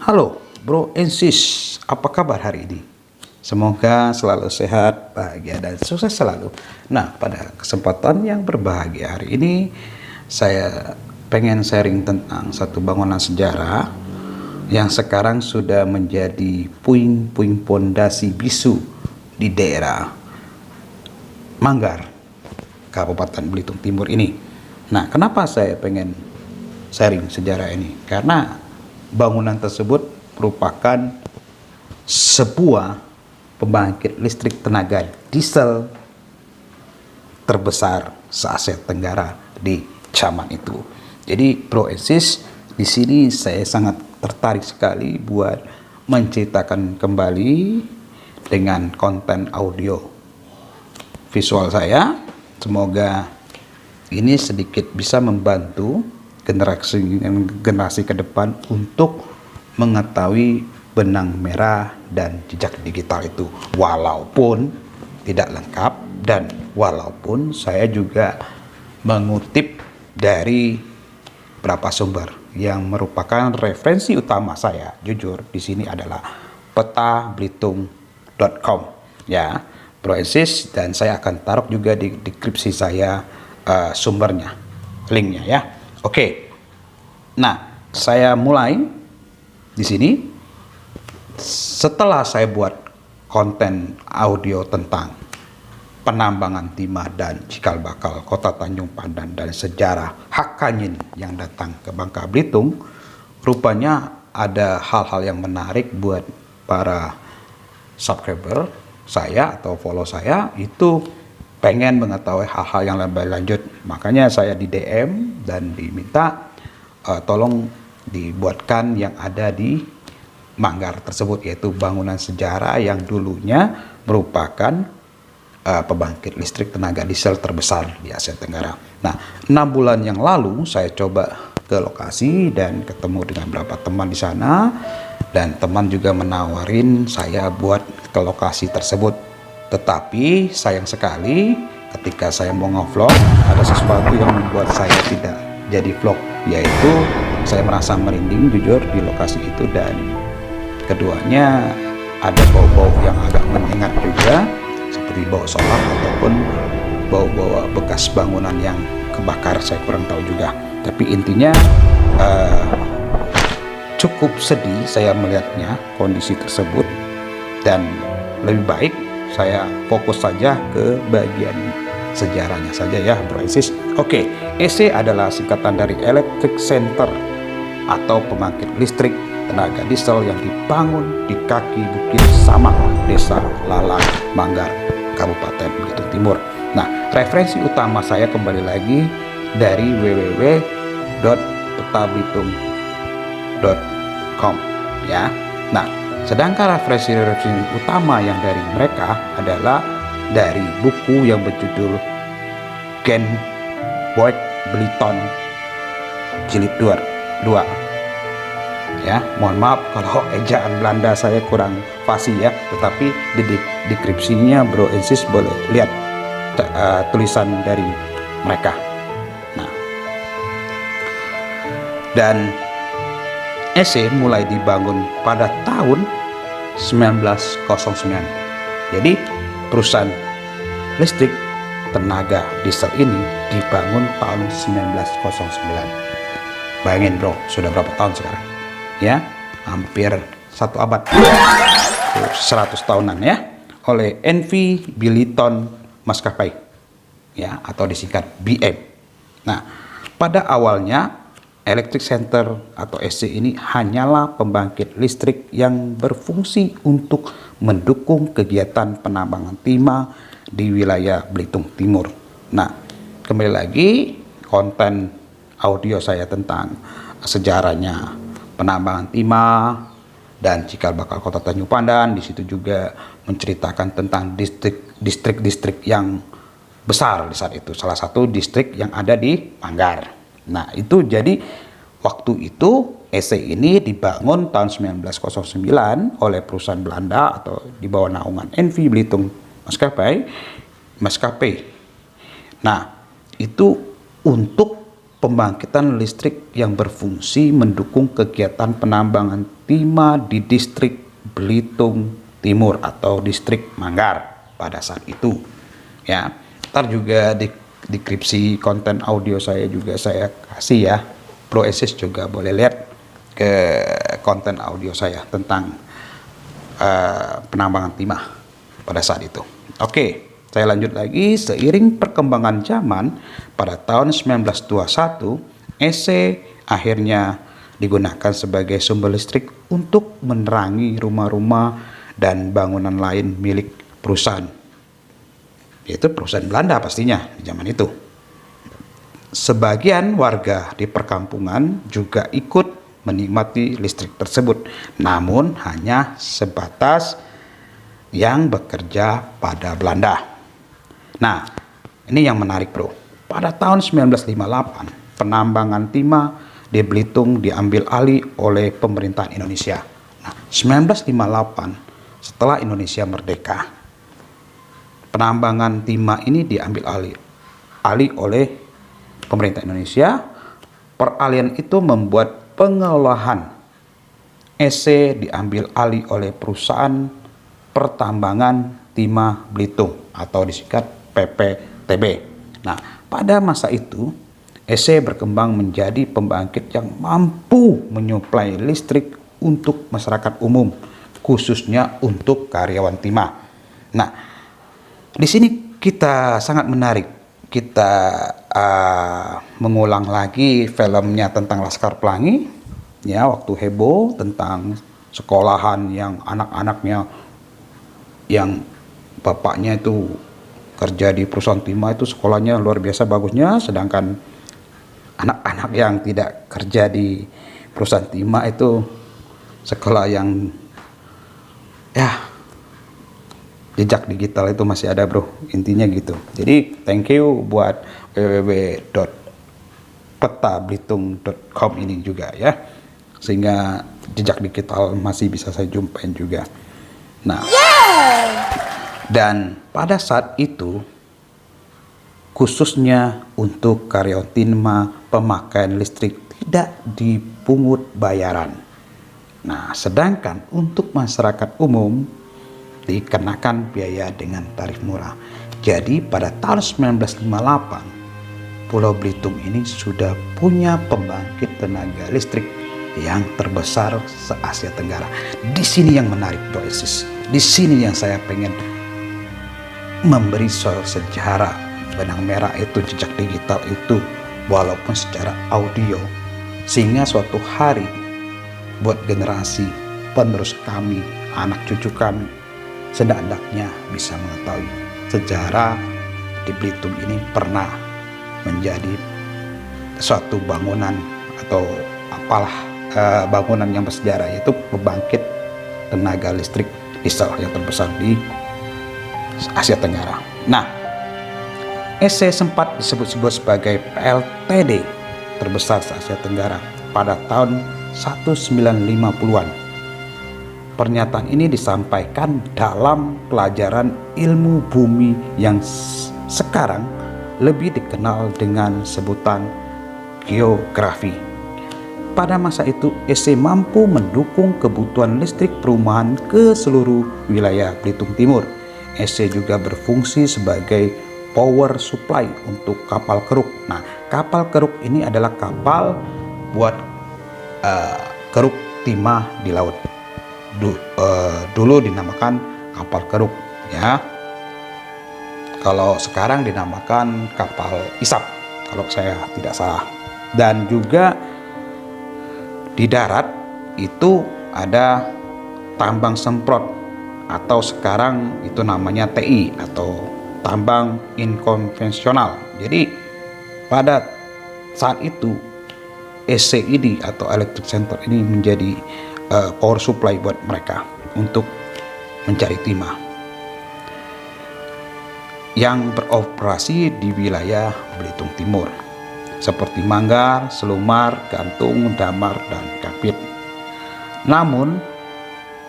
Halo Bro and Sis, apa kabar hari ini? Semoga selalu sehat, bahagia, dan sukses selalu. Nah, pada kesempatan yang berbahagia hari ini, saya pengen sharing tentang satu bangunan sejarah yang sekarang sudah menjadi puing-puing pondasi bisu di daerah Manggar, Kabupaten Belitung Timur ini. Nah, kenapa saya pengen sharing sejarah ini? Karena bangunan tersebut merupakan sebuah pembangkit listrik tenaga diesel terbesar se-Asia Tenggara di zaman itu. Jadi Bro and Sis, di sini saya sangat tertarik sekali buat menceritakan kembali dengan konten audio visual saya. Semoga ini sedikit bisa membantu generasi ke depan untuk mengetahui benang merah dan jejak digital itu, walaupun tidak lengkap dan walaupun saya juga mengutip dari beberapa sumber yang merupakan referensi utama saya. Jujur di sini adalah petabelitung.com ya, Bro and Sis, dan saya akan taruh juga di deskripsi saya sumbernya, linknya ya. Oke, nah saya mulai di sini. Setelah saya buat konten audio tentang penambangan timah dan cikal bakal Kota Tanjung Pandan dan sejarah Hakkanyin yang datang ke Bangka Belitung, rupanya ada hal-hal yang menarik buat para subscriber saya atau follow saya itu pengen mengetahui hal-hal yang lebih lanjut. Makanya saya di DM dan diminta tolong dibuatkan yang ada di Manggar tersebut, yaitu bangunan sejarah yang dulunya merupakan pembangkit listrik tenaga diesel terbesar di Asia Tenggara. Nah, 6 bulan yang lalu saya coba ke lokasi dan ketemu dengan beberapa teman di sana, dan teman juga menawarin saya buat ke lokasi tersebut. Tetapi sayang sekali ketika saya mau nge-vlog ada sesuatu yang membuat saya tidak jadi vlog, yaitu saya merasa merinding jujur di lokasi itu, dan keduanya ada bau-bau yang agak menyengat juga, seperti bau solar ataupun bau-bau bekas bangunan yang kebakar, saya kurang tahu juga. Tapi intinya cukup sedih saya melihatnya kondisi tersebut, dan lebih baik saya fokus saja ke bagian sejarahnya saja ya, Bro and Sis. Oke, EC adalah singkatan dari Electric Center atau pembangkit listrik tenaga diesel yang dibangun di kaki Bukit Samak, Desa Lalang, Manggar, Kabupaten Belitung Timur. Nah, referensi utama saya kembali lagi dari www.petabelitung.com ya. Nah, sedangkan referensi utama yang dari mereka adalah dari buku yang berjudul Gen Boek Beliton Jilid 2 ya. Mohon maaf kalau ejaan Belanda saya kurang fasih ya, tetapi di deskripsinya Bro and Sis boleh lihat tulisan dari mereka. Nah, dan EC mulai dibangun pada tahun 1909. Jadi perusahaan listrik tenaga diesel ini dibangun tahun 1909. Bayangin bro, sudah berapa tahun sekarang? Ya, hampir 1 abad, 100 tahunan ya, oleh NV Billiton Maskapai ya, atau disingkat BM. Nah, pada awalnya Electric Center atau EC ini hanyalah pembangkit listrik yang berfungsi untuk mendukung kegiatan penambangan timah di wilayah Belitung Timur. Nah, kembali lagi konten audio saya tentang sejarahnya penambangan timah dan cikal bakal Kota Tanjung Pandan. Di situ juga menceritakan tentang distrik-distrik yang besar di saat itu. Salah satu distrik yang ada di Manggar. Nah, itu jadi waktu itu EC ini dibangun tahun 1909 oleh perusahaan Belanda atau di bawah naungan NV Belitung Maskapai. Nah, itu untuk pembangkitan listrik yang berfungsi mendukung kegiatan penambangan timah di distrik Belitung Timur atau distrik Manggar pada saat itu. Ya, ntar juga di deskripsi konten audio saya juga saya kasih ya. Bro Esis juga boleh lihat ke konten audio saya tentang penambangan timah pada saat itu. Oke, saya lanjut lagi. Seiring perkembangan zaman, pada tahun 1921, EC akhirnya digunakan sebagai sumber listrik untuk menerangi rumah-rumah dan bangunan lain milik perusahaan, yaitu perusahaan Belanda pastinya di zaman itu. Sebagian warga di perkampungan juga ikut menikmati listrik tersebut, namun hanya sebatas yang bekerja pada Belanda. Nah, ini yang menarik bro. Pada tahun 1958, penambangan timah di Belitung diambil alih oleh pemerintahan Indonesia. Nah, 1958 setelah Indonesia merdeka, penambangan timah ini diambil alih oleh pemerintah Indonesia. Peralihan itu membuat pengelolaan EC diambil alih oleh perusahaan pertambangan timah Belitung atau disingkat PPTB. Nah, pada masa itu EC berkembang menjadi pembangkit yang mampu menyuplai listrik untuk masyarakat umum, khususnya untuk karyawan timah. Nah, di sini kita sangat menarik. Kita mengulang lagi filmnya tentang Laskar Pelangi, ya, waktu heboh tentang sekolahan yang anak-anaknya yang bapaknya itu kerja di perusahaan timah itu sekolahnya luar biasa bagusnya, sedangkan anak-anak yang tidak kerja di perusahaan timah itu sekolah yang ya jejak digital itu masih ada bro, intinya gitu. Jadi thank you buat www.petabelitung.com ini juga ya, sehingga jejak digital masih bisa saya jumpain juga. Nah, dan pada saat itu khususnya untuk karyawan timah, pemakaian listrik tidak dipungut bayaran. Nah, sedangkan untuk masyarakat umum dikenakan biaya dengan tarif murah. Jadi pada tahun 1958 Pulau Belitung ini sudah punya pembangkit tenaga listrik yang terbesar se-Asia Tenggara. Di sini yang menarik Bro Esis. Di sini yang saya pengen memberi soal sejarah benang merah itu, jejak digital itu, walaupun secara audio, sehingga suatu hari buat generasi penerus kami, anak cucu kami, sedang-sedangnya bisa mengetahui sejarah di Belitung ini pernah menjadi suatu bangunan atau apalah bangunan yang bersejarah, yaitu pembangkit tenaga listrik diesel yang terbesar di Asia Tenggara. Nah, EC sempat disebut-sebut sebagai PLTD terbesar se Asia Tenggara pada tahun 1950-an. Pernyataan ini disampaikan dalam pelajaran ilmu bumi yang sekarang lebih dikenal dengan sebutan geografi. Pada masa itu, EC mampu mendukung kebutuhan listrik perumahan ke seluruh wilayah Belitung Timur. EC juga berfungsi sebagai power supply untuk kapal keruk. Nah, kapal keruk ini adalah kapal buat keruk timah di laut. Dulu dinamakan kapal keruk ya, kalau sekarang dinamakan kapal isap kalau saya tidak salah. Dan juga di darat itu ada tambang semprot atau sekarang itu namanya TI atau tambang inkonvensional. Jadi pada saat itu ECID atau Electric Center ini menjadi power supply buat mereka untuk mencari timah yang beroperasi di wilayah Belitung Timur seperti Manggar, Selumar, Gantung, Damar, dan Kapit. Namun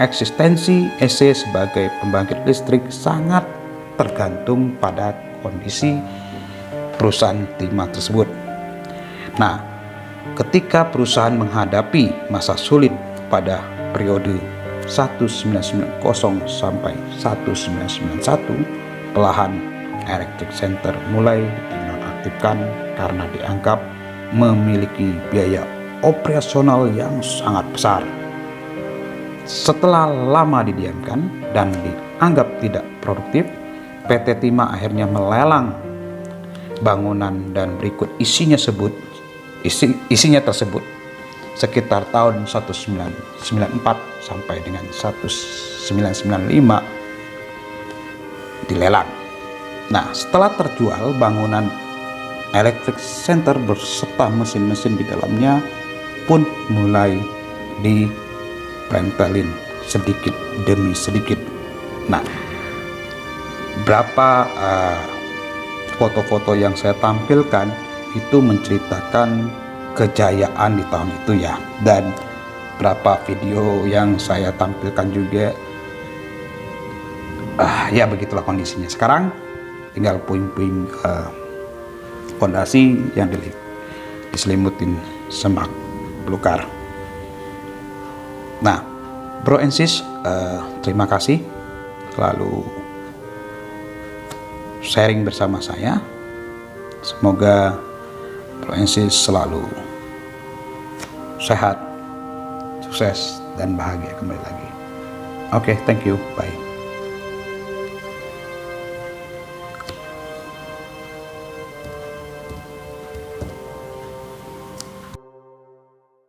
eksistensi EC sebagai pembangkit listrik sangat tergantung pada kondisi perusahaan timah tersebut. Nah, ketika perusahaan menghadapi masa sulit pada periode 1990 sampai 1991, perlahan Electric Center mulai dinonaktifkan karena dianggap memiliki biaya operasional yang sangat besar. Setelah lama didiamkan dan dianggap tidak produktif, PT Timah akhirnya melelang bangunan dan berikut isinya tersebut sekitar tahun 1994 sampai dengan 1995 dilelang. Nah, setelah terjual, bangunan Electric Center beserta mesin-mesin di dalamnya pun mulai dipretelin sedikit demi sedikit. Nah, berapa foto-foto yang saya tampilkan itu menceritakan kejayaan di tahun itu ya, dan berapa video yang saya tampilkan juga ya begitulah kondisinya. Sekarang tinggal puing-puing fondasi yang diselimutin semak belukar. Nah, Bro and Sis, terima kasih selalu sharing bersama saya. Semoga Bro and Sis selalu sehat, sukses, dan bahagia kembali lagi. Oke, thank you, bye.